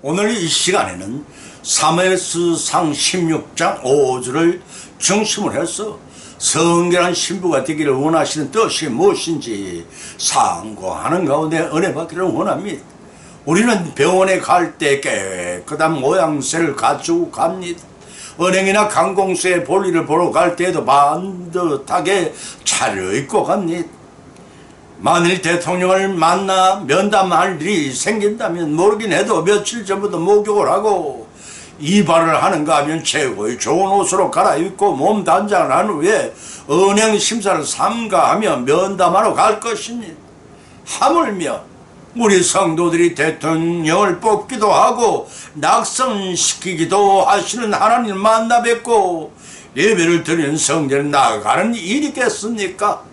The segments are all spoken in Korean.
오늘 이 시간에는 사무엘서상 16장 5절을 중심으로 해서 성결한 신부가 되기를 원하시는 뜻이 무엇인지 상고하는 가운데 은혜 받기를 원합니다. 우리는 병원에 갈 때 깨끗한 모양새를 갖추고 갑니다. 은행이나 관공서에 볼일을 보러 갈 때에도 반듯하게 차려입고 갑니다. 만일 대통령을 만나 면담할 일이 생긴다면 모르긴 해도 며칠 전부터 목욕을 하고 이발을 하는가 하면 최고의 좋은 옷으로 갈아입고 몸 단장을 한 후에 은행 심사를 삼가하며 면담하러 갈 것입니다. 하물며 우리 성도들이 대통령을 뽑기도 하고 낙선시키기도 하시는 하나님을 만나 뵙고 예배를 드리는 성전에 나아가는 일이겠습니까?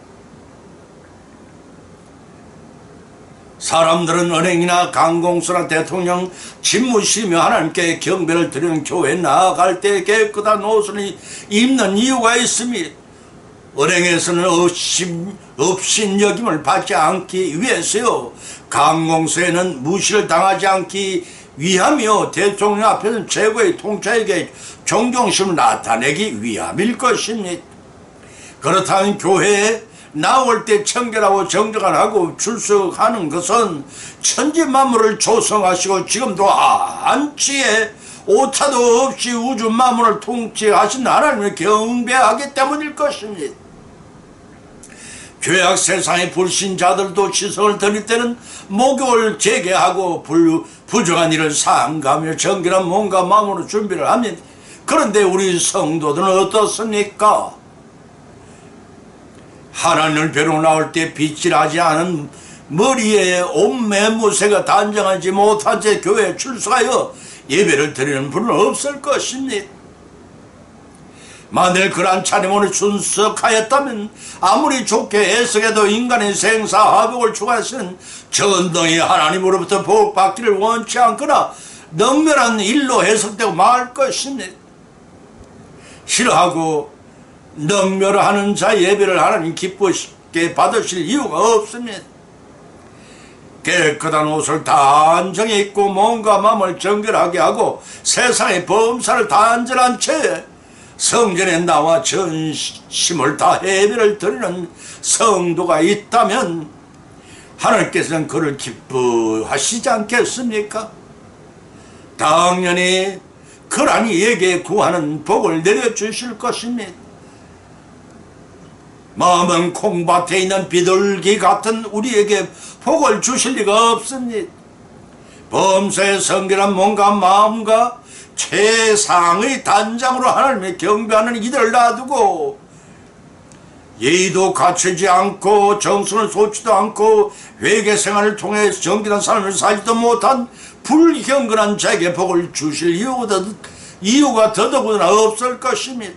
사람들은 은행이나 관공서나 대통령 집무실이며 하나님께 경배를 드리는 교회에 나아갈 때 깨끗한 옷을 입는 이유가 있습니다. 은행에서는 업신여김을 받지 않기 위해서요, 관공서에는 무시를 당하지 않기 위하며 대통령 앞에서는 최고의 통치자에게 존경심을 나타내기 위함일 것입니다. 그렇다면 교회에 나올 때 청결하고 정정하고 출석하는 것은 천지 만물을 조성하시고 지금도 안치에 오차도 없이 우주 만물을 통치하신 하나님을 경배하기 때문일 것입니다. 죄악 세상의 불신자들도 시선을 드릴 때는 목욕을 재개하고 부정한 일을 삼가하며 정결한 몸과 마음으로 준비를 합니다. 그런데 우리 성도들은 어떻습니까? 하나님을 뵈러 나올 때 빛이 나지 않은 머리에 옷매무새가 단정하지 못한 채 교회에 출석하여 예배를 드리는 분은 없을 것입니다. 만일 그러한 차림으로 출석하였다면 아무리 좋게 애석해도 인간의 생사화복을 추구하시는 전능의 하나님으로부터 복받기를 원치 않거나 능멸한 일로 해석되고 말 것입니다. 싫어하고 능멸하는 자 예배를 하나님 기쁘게 받으실 이유가 없습니다. 깨끗한 옷을 단정히 입고 몸과 마음을 정결하게 하고 세상의 범사를 단절한 채 성전에 나와 전심을 다 예배를 드리는 성도가 있다면 하나님께서는 그를 기뻐하시지 않겠습니까? 당연히 그러한 이에게 구하는 복을 내려주실 것입니다. 마음은 콩밭에 있는 비둘기 같은 우리에게 복을 주실 리가 없습니다. 범사의 성결한 몸과 마음과 최상의 단장으로 하나님을 경배하는 이들을 놔두고 예의도 갖추지 않고 정성을 쏟지도 않고 회개 생활을 통해 정결한 삶을 살지도 못한 불경건한 자에게 복을 주실 이유가 더더구나 없을 것입니다.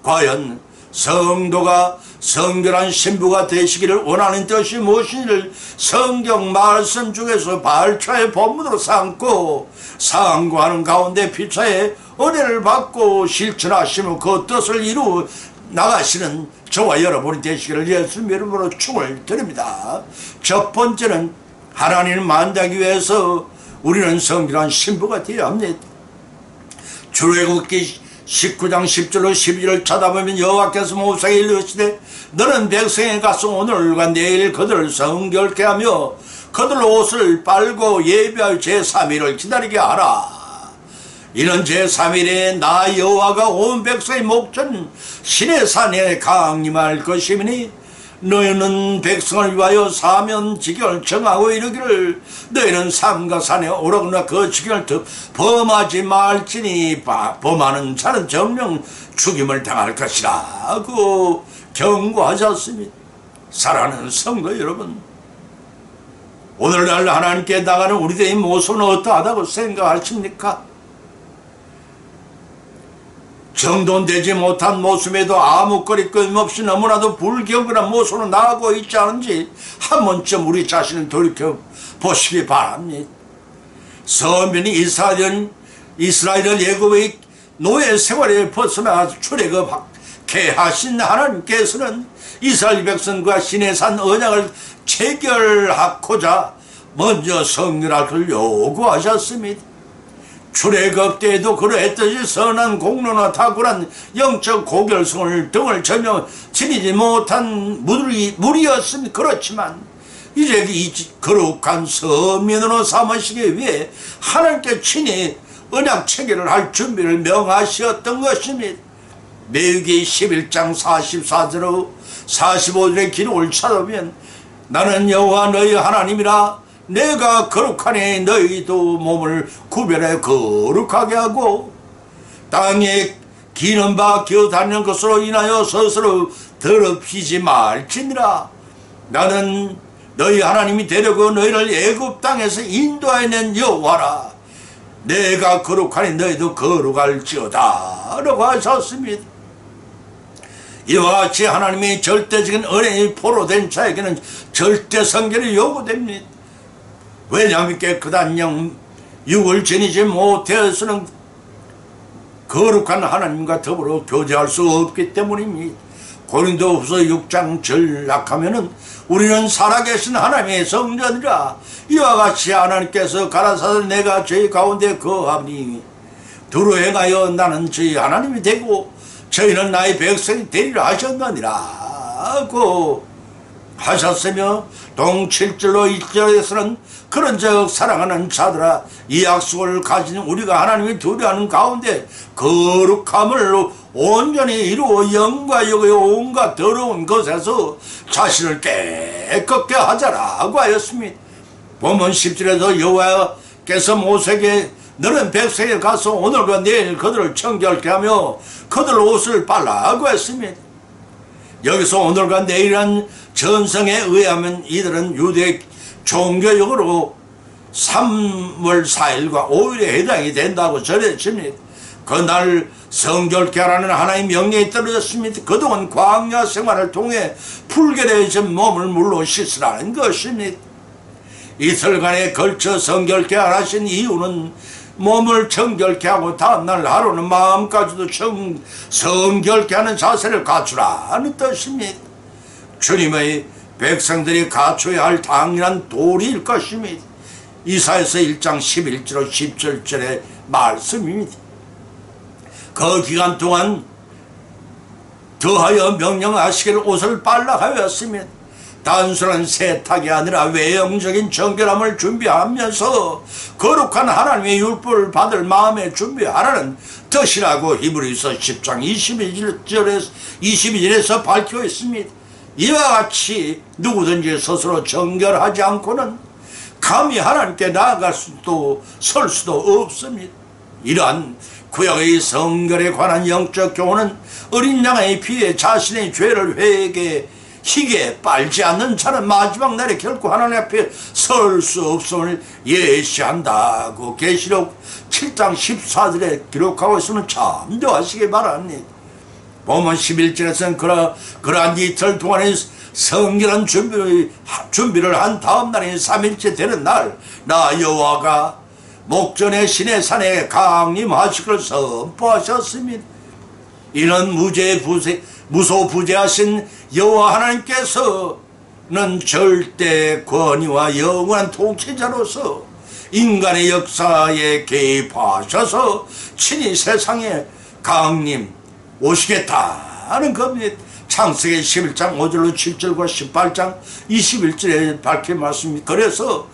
과연 성도가 성결한 신부가 되시기를 원하는 뜻이 무엇인지를 성경 말씀 중에서 발차의 본문으로 삼고 상고하는 가운데 피차의 은혜를 받고 실천하시며 그 뜻을 이루어 나가시는 저와 여러분이 되시기를 예수님 이름으로 축을 드립니다. 첫 번째는 하나님을 만나기 위해서 우리는 성결한 신부가 되어야 합니다. 출애굽기 19장 10절로 12절을 찾아보면 여호와께서 모세에게 이르시되 너는 백성에 가서 오늘과 내일 그들을 성결케 하며 그들 옷을 빨고 예배할 제3일을 기다리게 하라. 이는 제3일에 나 여호와가 온 백성의 목전 시내산에 강림할 것이니 너희는 백성을 위하여 사면지경을 정하고 이르기를 너희는 산과 산에 오르거나 그 지경을 범하지 말지니 범하는 자는 정령 죽임을 당할 것이라 하고 경고하셨습니다. 사랑하는 성도 여러분, 오늘날 하나님께 나가는 우리들의 모습은 어떠하다고 생각하십니까? 정돈되지 못한 모습에도 아무거리 끊임없이 너무나도 불경건한 모습으로 나아가고 있지 않은지 한 번쯤 우리 자신을 돌이켜보시기 바랍니다. 서민이 이스라엘을 애굽의 노예 생활에 벗어나 출애굽하게 하신 하나님께서는 이스라엘 백성과 시내산 언약을 체결하고자 먼저 성결하기를 요구하셨습니다. 출애굽 때에도 그러했듯이 선한 공로나 탁월한 영적 고결성을 등을 전혀 지니지 못한 무리였습니다. 그렇지만 이제 이 거룩한 서민으로 삼으시기 위해 하나님께 친히 언약 체결을 할 준비를 명하셨던 것입니다. 레위기 11장 44절로 45절의 기록을 찾아보면 나는 여호와 너희 하나님이라 내가 거룩하니 너희도 몸을 구별해 거룩하게 하고 땅에 기는 바 기어다니는 것으로 인하여 스스로 더럽히지 말지니라. 나는 너희 하나님이 되려고 너희를 애굽 땅에서 인도하여낸 여호와라. 내가 거룩하니 너희도 거룩할지어다 라고 하셨습니다. 이와 같이 하나님의 절대적인 은혜의 포로된 자에게는 절대 성결이 요구됩니다. 왜냐하면 깨끗한 육을 지니지 못해서는 거룩한 하나님과 더불어 교제할 수 없기 때문입니다. 고린도후서 6장 전락하면은 우리는 살아계신 하나님의 성전이라. 이와 같이 하나님께서 가라사대 내가 저희 가운데 거하니 두루 행하여 나는 저희 하나님이 되고 저희는 나의 백성이 되리라 하셨느니라 하고 하셨으며 동 7절로 1절에서는 그런즉 사랑하는 자들아 이 약속을 가진 우리가 하나님이 두려워하는 가운데 거룩함을 온전히 이루어 영과 육의 온갖 더러운 것에서 자신을 깨끗게 하자라고 하였습니다. 본문 10절에서 여호와께서 모세에게 너는 백성에 가서 오늘과 내일 그들을 청결케 하며 그들 옷을 빨라고 했습니다. 여기서 오늘과 내일은 전성에 의하면 이들은 유대 종교적으로 3월 4일과 5일에 해당이 된다고 전해집니다. 그날 성결케 하라는 하나님의 명령이 떨어졌습니다. 그동안 광야 생활을 통해 풀결해진 몸을 물로 씻으라는 것입니다. 이틀간에 걸쳐 성결케 하신 이유는 몸을 정결케 하고 다음날 하루는 마음까지도 성결케 하는 자세를 갖추라는 뜻입니다. 주님의 백성들이 갖춰야 할 당연한 도리일 것입니다. 이사야서 1장 11절로 17절의 말씀입니다. 그 기간 동안 더하여 명령하시기를 옷을 빨라 하였으면 단순한 세탁이 아니라 외형적인 정결함을 준비하면서 거룩한 하나님의 율법을 받을 마음에 준비하라는 뜻이라고 히브리서 10장 22절에서 밝혀 있습니다. 이와 같이 누구든지 스스로 정결하지 않고는 감히 하나님께 나아갈 수도 설 수도 없습니다. 이러한 구약의 성결에 관한 영적 교훈은 어린 양의 피에 자신의 죄를 희게 빨지 않는 자는 마지막 날에 결코 하나님 앞에 설 수 없음을 예시한다고 계시록 7장 14절에 기록하고 있으면 참조하시기 바랍니다. 본문 11절에서는 그러한 이틀 동안의 성결한 준비를 한 다음 날인 3일째 되는 날 나 여호와가 목전의 신의 산에 강림하시기를 선포하셨습니다. 이는 무소부재하신 여호와 하나님께서는 절대 권위와 영원한 통치자로서 인간의 역사에 개입하셔서 친히 세상에 강림 오시겠다는 겁니다. 창세기 11장 5절로 7절과 18장 21절에 밝힌 말씀입니다. 그래서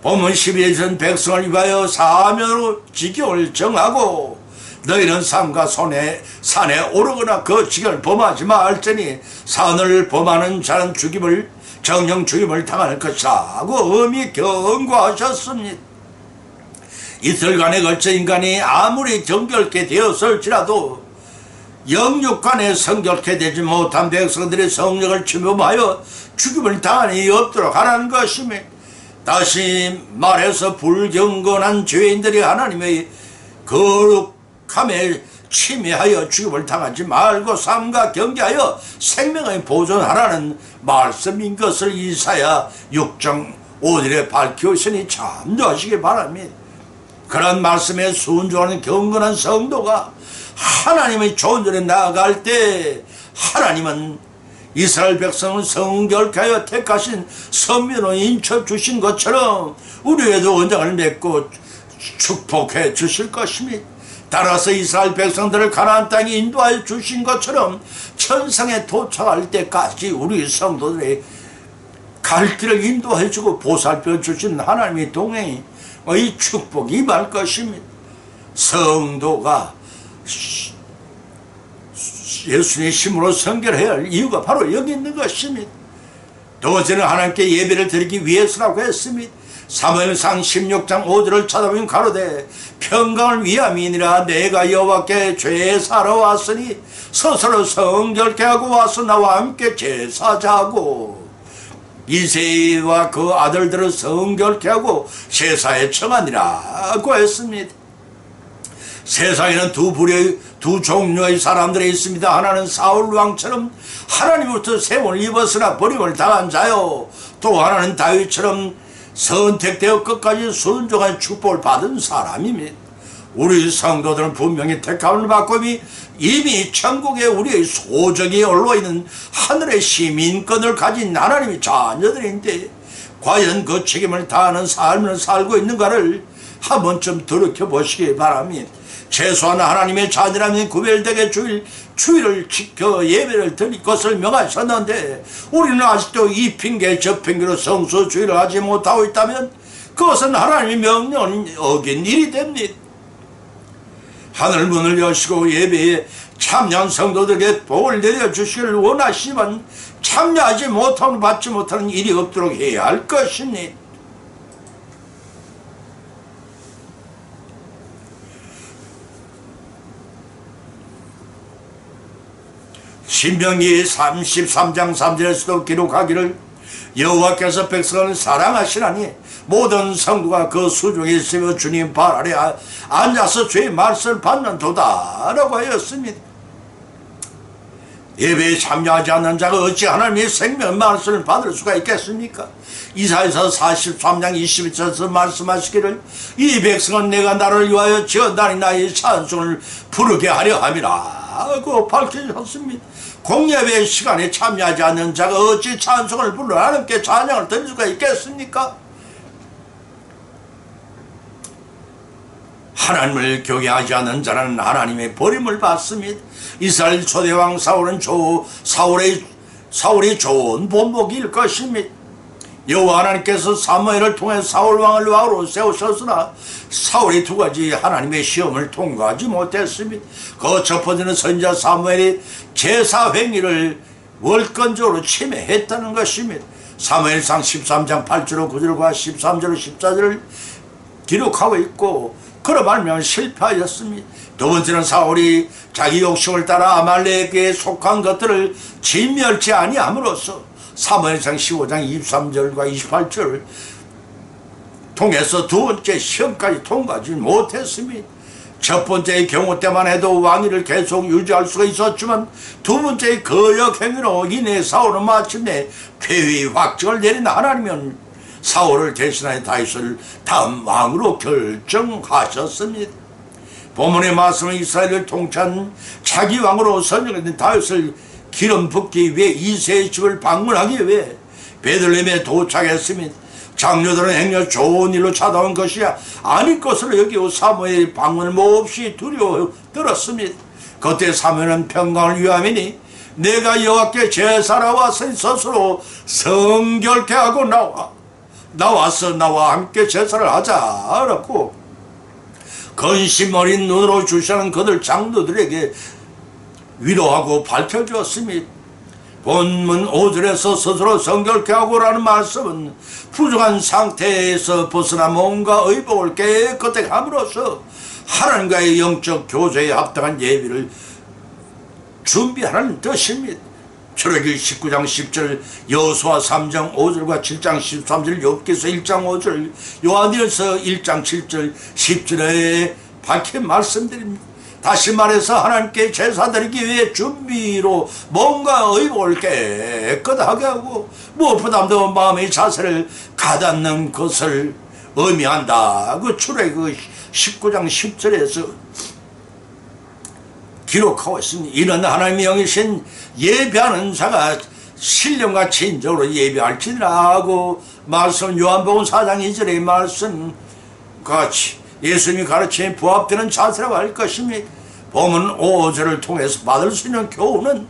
본문 12절은 백성을 위하여 사면으로 지경을 정하고 너희는 산과 산에 오르거나 그 지경을 범하지 말지니 산을 범하는 자는 정령 죽임을 당할 것이라 하고 엄히 경고하셨습니다. 이틀간에 걸쳐 인간이 아무리 정결케 되었을지라도 영육간에 성결케 되지 못한 백성들의 성령을 침범하여 죽임을 당하니 없도록 하라는 것이며, 다시 말해서 불경건한 죄인들이 하나님의 거룩함에 침해하여 죽임을 당하지 말고 삶과 경계하여 생명을 보존하라는 말씀인 것을 이사야 6장 5절에 밝히시니 참조하시기 바랍니다. 그런 말씀에 순종하는 경건한 성도가 하나님의 존전에 나아갈 때 하나님은 이스라엘 백성을 성결케 하여 택하신 선민으로 인쳐주신 것처럼 우리에도 언약을 맺고 축복해 주실 것입니다. 따라서 이스라엘 백성들을 가나안 땅에 인도하여 주신 것처럼 천상에 도착할 때까지 우리 성도들의 갈 길을 인도해 주고 보살펴 주신 하나님의 동행이 이 축복이 임할 것입니다. 성도가 예수님의 힘으로 성결해야 할 이유가 바로 여기 있는 것입니다. 두 번째는 하나님께 예배를 드리기 위해서라고 했습니다. 사무엘상 16장 5절을 찾아보면 가로되 평강을 위함이니라 내가 여호와께 제사로 왔으니 스스로 성결케 하고 와서 나와 함께 제사자고 이새와 그 아들들을 성결케 하고 제사에 청하니라고 했습니다. 세상에는 두 종류의 사람들이 있습니다. 하나는 사울 왕처럼 하나님으로부터 세원을 입었으나 버림을 당한 자요, 또 하나는 다윗처럼 선택되어 끝까지 순종한 축복을 받은 사람입니다. 우리 성도들은 분명히 택함을 받고 이미 천국에 우리의 소적이 올라있는 하늘의 시민권을 가진 하나님의 자녀들인데 과연 그 책임을 다하는 삶을 살고 있는가를 한 번쯤 돌이켜보시기 바랍니다. 최소한 하나님의 자녀라면 구별되게 주일을 지켜 예배를 드릴 것을 명하셨는데 우리는 아직도 이 핑계 저 핑계로 성수주의를 하지 못하고 있다면 그것은 하나님의 명령을 어긴 일이 됩니다. 하늘 문을 여시고 예배에 참여한 성도들에게 복을 내려주시기를 원하시지만 참여하지 못하고 받지 못하는 일이 없도록 해야 할 것입니다. 신명기 33장 3절에서도 기록하기를 여호와께서 백성을 사랑하시나니 모든 성도가 그 수중에 있으며 주님 발 아래 앉아서 주의 말씀을 받는도다 라고 하였습니다. 예배에 참여하지 않는 자가 어찌 하나님의 생명 말씀을 받을 수가 있겠습니까? 이사야서 43장 21절에서 말씀하시기를 이 백성은 내가 나를 위하여 지었다니 나의 찬송을 부르게 하려 함이라 고 밝히셨습니다. 공예배 시간에 참여하지 않는 자가 어찌 찬송을 불러 하나님께 찬양을 드릴 수가 있겠습니까? 하나님을 경외하지 않는 자는 하나님의 버림을 받습니다. 이스라엘 초대왕 사울은 사울의 좋은 본보기일 것입니다. 여호와 하나님께서 사무엘을 통해 사울 왕을 왕으로 세우셨으나 사울이 두 가지 하나님의 시험을 통과하지 못했습니다. 그 첫 번째는 선지자 사무엘이 제사 행위를 월권적으로 침해했다는 것입니다. 사무엘상 13장 8절로 9절과 13절로 14절을 기록하고 있고 그로 말미암아 실패하였습니다. 두 번째는 사울이 자기 욕심을 따라 아말렉에 속한 것들을 진멸치 아니함으로써 사무엘상 15장 23절과 28절을 통해서 두 번째 시험까지 통과하지 못했습니다. 첫 번째의 경우 때만 해도 왕위를 계속 유지할 수가 있었지만 두 번째의 거역 행위로 인해 사울은 마침내 폐위 확정을 내린 하나님은 사울을 대신하여 다윗을 다음 왕으로 결정하셨습니다. 본문의 말씀은 이스라엘을 통치한 차기 왕으로 선정된 다윗을 기름 붓기 위해 이새의 집을 방문하기 위해 베들레헴에 도착했습니다. 장로들은 행여 좋은 일로 찾아온 것이 아닐 것으로 여기고 사무엘의 방문을 몹시 두려워들었습니다. 그때 사무엘은 평강을 위함이니 내가 여호와께 제사라 왔으니 스스로 성결케 하고 나와서 나와 함께 제사를 하자라고 근심 어린 눈으로 주시는 그들 장로들에게 위로하고 밝혀주었습니다. 본문 5절에서 스스로 성결케 하고라는 말씀은 부족한 상태에서 벗어나 몸과 의복을 깨끗하게 함으로써 하나님과의 영적 교제에 합당한 예비를 준비하는 뜻입니다. 출애굽기 19장 10절, 여호수아 3장 5절과 7장 13절, 욥기서 1장 5절, 요한일서 1장 7절 10절에 밝힌 말씀드립니다. 다시 말해서 하나님께 제사드리기 위해 준비로 몸과 의복을 깨끗하게 하고 무엇보다도 마음의 자세를 가닿는 것을 의미한다. 그 출애굽기 19장 10절에서 기록하고 있습니다. 이는 하나님의 영이신 예배하는 자가 신령과 진정으로 예배할지니라 하고 말씀 요한복음 4장 2절의 말씀 같이 예수님이 가르침에 부합되는 자세라고 할 것입니다. 본문 5절을 통해서 받을 수 있는 교훈은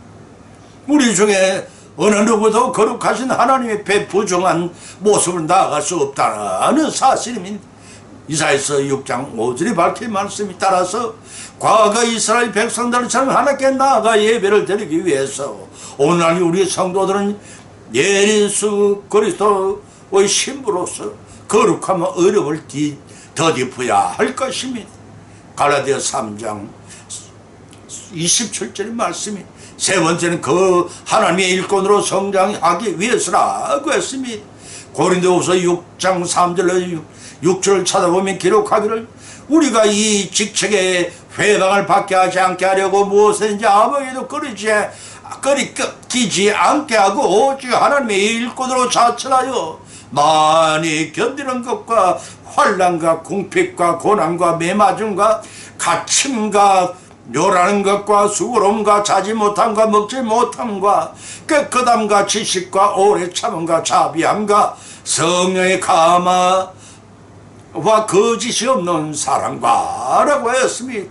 우리 중에 어느 누구도 거룩하신 하나님의 부정한 모습을 나아갈 수 없다는 사실입니다. 이사야서 6장 5절이 밝힌 말씀에 따라서 과거 이스라엘 백성들처럼 하나님께 나아가 예배를 드리기 위해서 오늘날 우리 성도들은 예수 그리스도의 신부로서 거룩하며 의롭을 덧입어야 할 것입니다. 갈라디아 3장 27절의 말씀이 세 번째는 그 하나님의 일꾼으로 성장하기 위해서라고 했습니다. 고린도후서 6장 3절로 6절을 찾아보면 기록하기를 우리가 이 직책에 회방을 받게 하지 않게 하려고 무엇이든지 아무에게도 끓이지 않게 하고 오직 하나님의 일꾼으로 자처하여 많이 견디는 것과 환난과 궁핍과 고난과 매맞음과 갇힘과 뇨라는 것과 수고로움과 자지 못함과 먹지 못함과 깨끗함과 지식과 오래 참음과 자비함과 성령의 감화와 거짓이 없는 사랑과 라고 했습니다.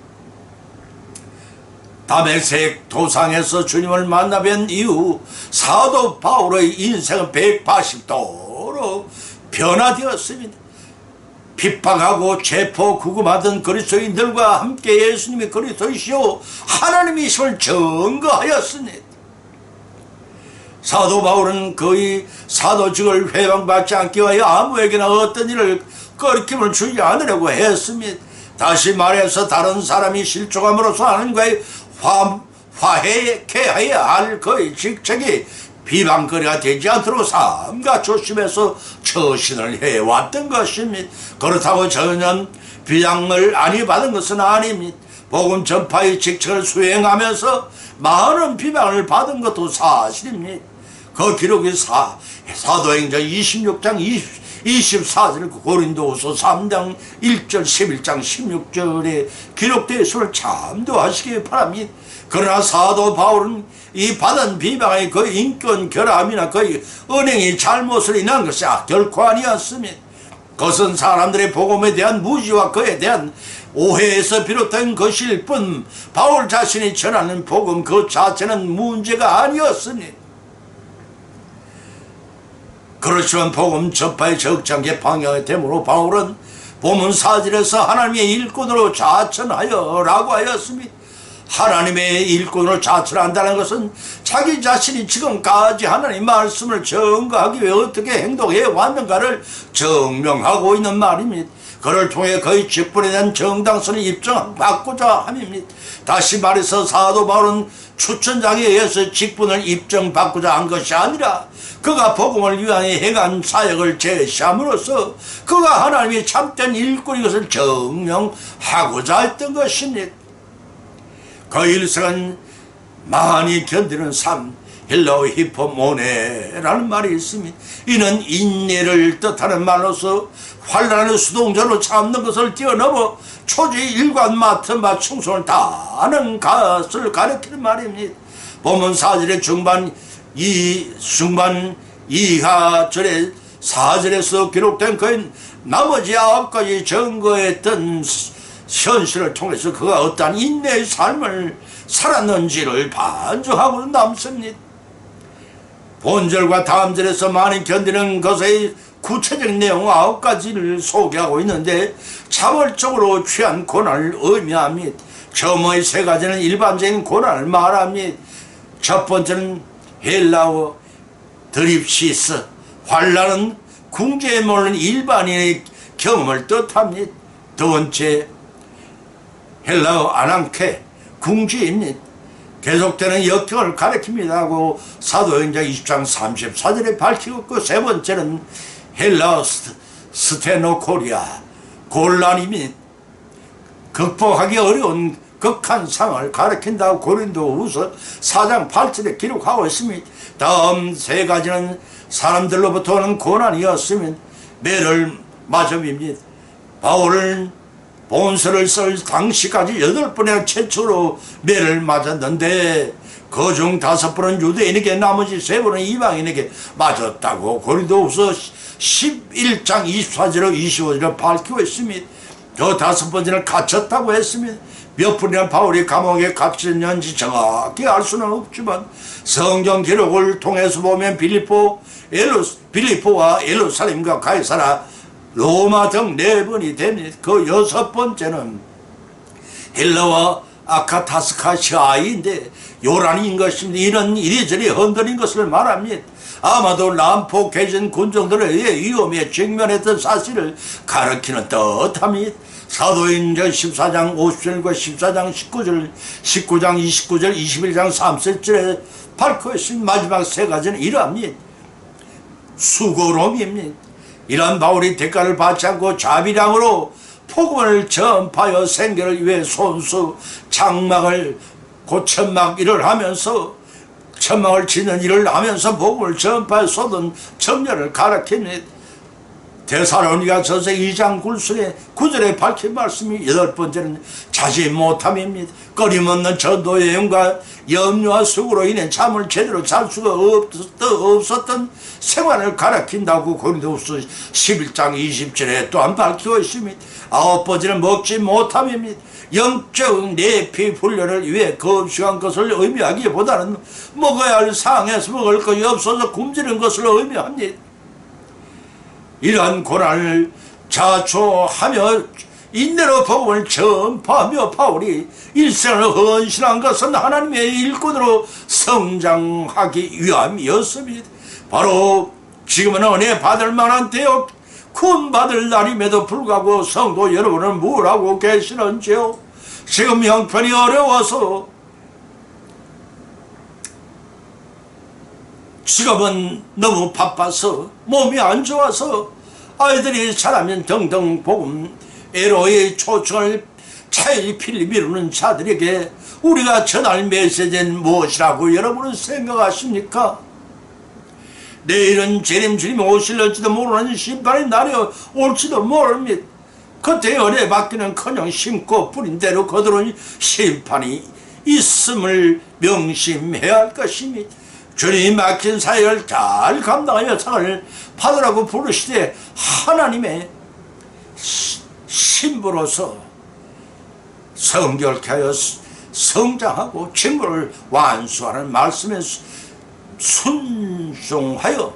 다메섹 도상에서 주님을 만나 뵌 이후 사도 바울의 인생은 180도로 변화되었습니다. 핍박하고 체포 구금하던 그리스도인들과 함께 예수님이 그리스도이시오 하나님이심을 증거하였습니다. 사도 바울은 그의 사도직을 회방받지 않기 위하여 아무에게나 어떤 일을 꺼리낌을 주지 않으려고 했습니다. 다시 말해서 다른 사람이 실족함으로써 하나님과의 화해해야 할 그의 직책이 비방거리가 되지 않도록 삼가 조심해서 처신을 해왔던 것입니다. 그렇다고 전혀 비방을 아니 받은 것은 아닙니다. 복음 전파의 직책을 수행하면서 많은 비방을 받은 것도 사실입니다. 그 기록이 사도행전 26장 24절 고린도후서 3장 1절 11장 16절에 기록되어 있음을 참조하시기 바랍니다. 그러나 사도 바울은 이 받은 비방의 그 인권 결함이나 그 은행의 잘못을 인한 것이 결코 아니었습니다. 그것은 사람들의 복음에 대한 무지와 그에 대한 오해에서 비롯된 것일 뿐 바울 자신이 전하는 복음 그 자체는 문제가 아니었습니다. 그렇지만 복음 전파의 적장에 방향이 되므로 바울은 본문 4절에서 하나님의 일꾼으로 자천하여 라고 하였습니다. 하나님의 일꾼으로 자천한다는 것은 자기 자신이 지금까지 하나님의 말씀을 증거하기 위해 어떻게 행동해 왔는가를 증명하고 있는 말입니다. 그를 통해 그의 직분에 대한 정당성을 입증받고자 함입니다. 다시 말해서 사도 바울은 추천장에 의해서 직분을 입증받고자 한 것이 아니라 그가 복음을 위하여 행한 사역을 제시함으로써 그가 하나님의 참된 일꾼인 것을 증명하고자 했던 것입니다. 그 일생은 많이 견디는 삶, 헬라어 히포모네라는 말이 있습니다. 이는 인내를 뜻하는 말로서 환난의 수동자로 참는 것을 뛰어넘어 초지 일관 맡은 바 충성을 다하는 것을 가리키는 말입니다. 본문 4절의 중반 이하절의 4절에서 기록된 그의 나머지 9가지 증거했던 현실을 통해서 그가 어떠한 인내의 삶을 살았는지를 반증하고 남습니다. 본절과 다음 절에서 많이 견디는 것의 구체적인 내용 9가지를 소개하고 있는데 자발적으로 취한 고난을 의미합니다. 처음의 3가지는 일반적인 고난을 말합니다. 첫 번째는 헬라어 드립시스, 환난은 궁지에 몰린 일반인의 경험을 뜻합니다. 두 번째 헬라어 아난케, 궁지입니다. 계속되는 역경을 가리킵니다 하고 사도행전 20장 34절에 밝히고 그 세 번째는 헬라어 스테노코리아, 곤란입니다. 극복하기 어려운 극한 상황을 가리킨다고 고린도후서 4장 8절에 기록하고 있습니다. 다음 3가지는 사람들로부터 오는 고난이었으면 매를 맞음입니다. 바울은 본서를 쓸 당시까지 8번이나 최초로 매를 맞았는데 그중 5번은 유대인에게 나머지 3번은 이방인에게 맞았다고 고린도후서 11장 24절로 25절에 밝히고 있습니다. 그 또 5번째는 갇혔다고 했으면 몇 분이나 바울이 감옥에 갇혔는지 정확히 알 수는 없지만 성경 기록을 통해서 보면 빌립보와 예루살렘과 가이사라, 로마 등 4번이 됩니다. 그 6번째는 헬라와 아카타스카시아인데 요란인 것입니다. 이런 이리저리 흔들린 것을 말합니다. 아마도 난폭해진 군정들에 의해 위험에 직면했던 사실을 가리키는 듯합니다. 사도행전 14장 50절과 14장 19절, 19장 29절, 21장 3절에 밝혀 있는 마지막 3가지는 이러합니다. 수고로움입니다. 이러한 바울이 대가를 받지 않고 자비량으로 복음을 전파하여 생계를 위해 손수, 장막을 고천막 일을 하면서 천막을 짓는 일을 하면서 복음을 전파해 쏟은 정렬을 가르칩니다. 데살로니가전서 2장 9절에 밝힌 말씀이 8번째는 자지 못함입니다. 끊임없는 전도의 영과 염려와 수고로 인해 잠을 제대로 잘 수가 없었던 생활을 가르친다고 고린도후서 11장 20절에 또한 밝히고 있습니다. 9번째는 먹지 못함입니다. 영적 내피 훈련을 위해 금식한 것을 의미하기보다는 먹어야 할 상황에서 먹을 것이 없어서 굶주린 것을 의미합니다. 이러한 고난을 자초하며 인내로 복음을 전파하며 바울이 일생을 헌신한 것은 하나님의 일꾼으로 성장하기 위함이었습니다. 바로 지금은 은혜 받을 만한 때요 구원받을 날임에도 불구하고 성도 여러분은 뭘 하고 계시는지요? 지금 형편이 어려워서, 직업은 너무 바빠서, 몸이 안 좋아서, 아이들이 자라면 등등 복음 애로의 초청을 차일필히 미루는 자들에게 우리가 전할 메시지는 무엇이라고 여러분은 생각하십니까? 내일은 재림 주님이 오실지도 모르는 심판의 날이 올지도 모릅니다. 그때 은혜 받기는커녕 심고 뿌린 대로 거두는 심판이 있음을 명심해야 할 것입니다. 주님이 맡긴 사역을 잘 감당하여 상을 받으라고 부르시되 하나님의 신부로서 성결케 하여 성장하고 직무를 완수하는 말씀에 순종하여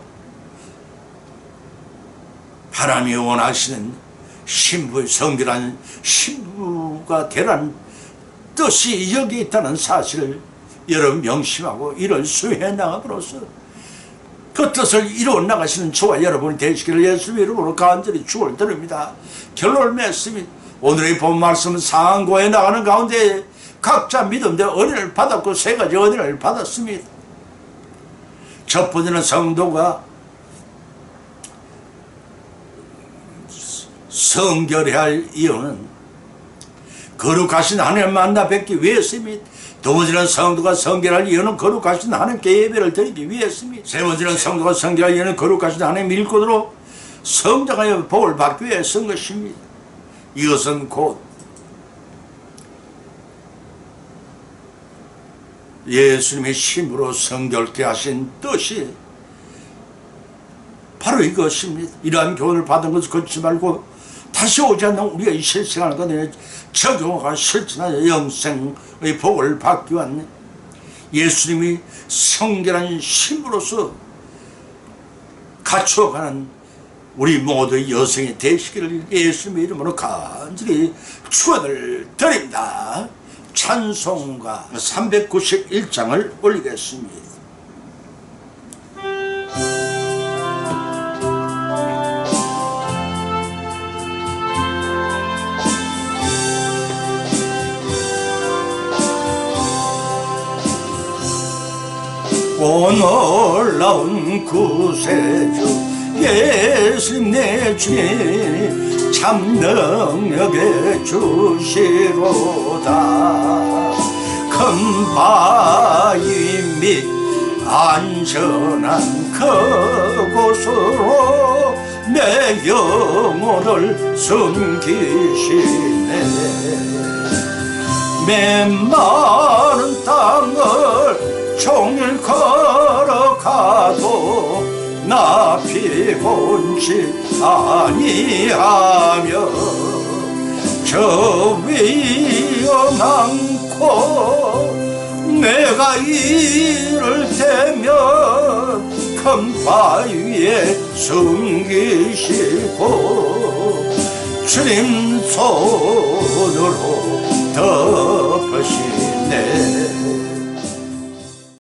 하나님이 원하시는 신부의 성결한 신부가 되라는 뜻이 여기 있다는 사실을 여러분 명심하고 이를 수행해 나감으로써 그 뜻을 이루어 나가시는 저와 여러분이 되시기를 예수의 이름으로 간절히 축원드립니다. 결론을 맺습니다. 오늘의 본 말씀은 상고해 나가는 가운데 각자 믿음대로 은혜를 받았고 3가지 은혜를 받았습니다. 첫 번째는 성도가 성결해야 할 이유는 거룩하신 하나님을 만나 뵙기 위해서입니다. 두 번째는 성도가 성결할 이유는 거룩하신 하나님께 예배를 드리기 위해서입니다. 세 번째는 성도가 성결할 이유는 거룩하신 하나님 일꾼으로 성장하여 복을 받기 위해서인 것입니다. 이것은 곧 예수님의 힘으로 성결케 하신 뜻이 바로 이것입니다. 이러한 교훈을 받은 것을 걷지 말고 다시 오지 않는 우리가 이 실생활 가운데 적용하고 실천하여 영생의 복을 받기 위한 예수님이 성결한 신부로서 갖추어가는 우리 모두의 여성이 되시기를 예수님의 이름으로 간절히 축원을 드립니다. 찬송가 391장을 올리겠습니다. 놀라운 구세주 예수님 내 주님 참 능력의 주시로다. 큰 바위 및 안전한 그곳으로 내 영혼을 숨기시네. 메마른 땅을 종일 걸어가도 나 피곤치 아니하며 저 위험 많고 내가 이를 대면 큰 바위에 숨기시고 주님 손으로 덮으시네.